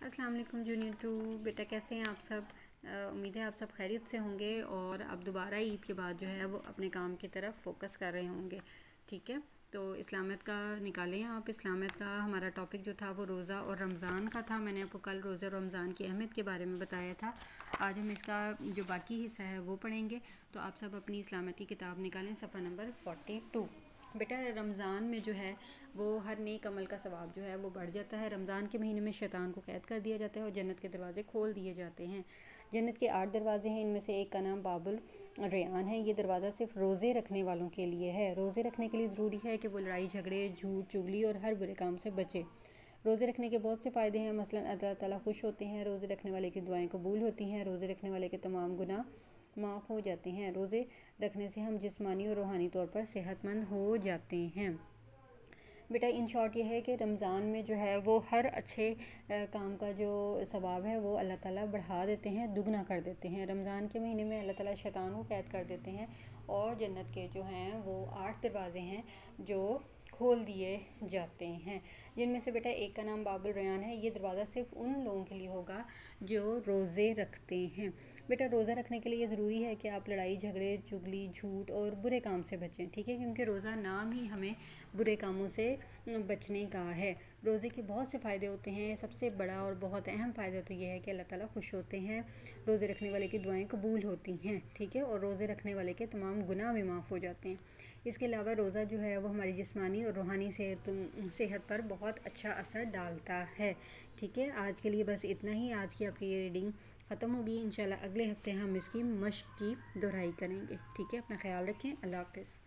السلام علیکم junior to بیٹا، کیسے ہیں آپ سب؟ امید ہے آپ سب خیریت سے ہوں گے اور اب دوبارہ عید کے بعد جو ہے وہ اپنے کام کی طرف فوکس کر رہے ہوں گے. ٹھیک ہے، تو اسلامیت کا نکالیں آپ. اسلامیت کا ہمارا ٹاپک جو تھا وہ روزہ اور رمضان کا تھا. میں نے آپ کو کل روزہ اور رمضان کی اہمیت کے بارے میں بتایا تھا. آج ہم اس کا جو باقی حصہ ہے وہ پڑھیں گے. تو آپ سب اپنی اسلامیت کی کتاب نکالیں، صفحہ نمبر 42. بیٹا رمضان میں جو ہے وہ ہر نیک عمل کا ثواب جو ہے وہ بڑھ جاتا ہے. رمضان کے مہینے میں شیطان کو قید کر دیا جاتا ہے اور جنت کے دروازے کھول دیے جاتے ہیں. جنت کے 8 دروازے ہیں، ان میں سے ایک کا نام باب الریان ہے. یہ دروازہ صرف روزے رکھنے والوں کے لیے ہے. روزے رکھنے کے لیے ضروری ہے کہ وہ لڑائی جھگڑے، جھوٹ، چغلی اور ہر برے کام سے بچے. روزے رکھنے کے بہت سے فائدے ہیں. مثلا اللہ تعالیٰ خوش ہوتے ہیں، روزے رکھنے والے کی دعائیں قبول ہوتی ہیں، روزے رکھنے والے کے تمام گناہ معاف ہو جاتے ہیں. روزے رکھنے سے ہم جسمانی اور روحانی طور پر صحت مند ہو جاتے ہیں. بیٹا ان شارٹ یہ ہے کہ رمضان میں جو ہے وہ ہر اچھے کام کا جو ثواب ہے وہ اللہ تعالیٰ بڑھا دیتے ہیں، دگنا کر دیتے ہیں. رمضان کے مہینے میں اللہ تعالیٰ شیطان کو قید کر دیتے ہیں اور جنت کے جو ہیں وہ 8 دروازے ہیں جو کھول دیے جاتے ہیں، جن میں سے بیٹا ایک کا نام باب الریان ہے. یہ دروازہ صرف ان لوگوں کے لیے ہوگا جو روزے رکھتے ہیں. بیٹا روزہ رکھنے کے لیے یہ ضروری ہے کہ آپ لڑائی جھگڑے، چغلی، جھوٹ اور برے کام سے بچیں. ٹھیک ہے، کیونکہ روزہ نام ہی ہمیں برے کاموں سے بچنے کا ہے. روزے کے بہت سے فائدے ہوتے ہیں. سب سے بڑا اور بہت اہم فائدہ تو یہ ہے کہ اللہ تعالیٰ خوش ہوتے ہیں، روزے رکھنے والے کی دعائیں قبول ہوتی ہیں. ٹھیک ہے، اور روزے رکھنے والے کے تمام گناہ بھی معاف ہو جاتے ہیں. اس کے علاوہ روزہ جو ہے وہ ہماری جسمانی اور روحانی صحت پر بہت اچھا اثر ڈالتا ہے. ٹھیک ہے، آج کے لیے بس اتنا ہی. آج کی آپ کی یہ ریڈنگ ختم ہوگی. انشاءاللہ اگلے ہفتے ہم اس کی مشق کی دہرائی کریں گے. ٹھیک ہے، اپنا خیال رکھیں. اللہ حافظ.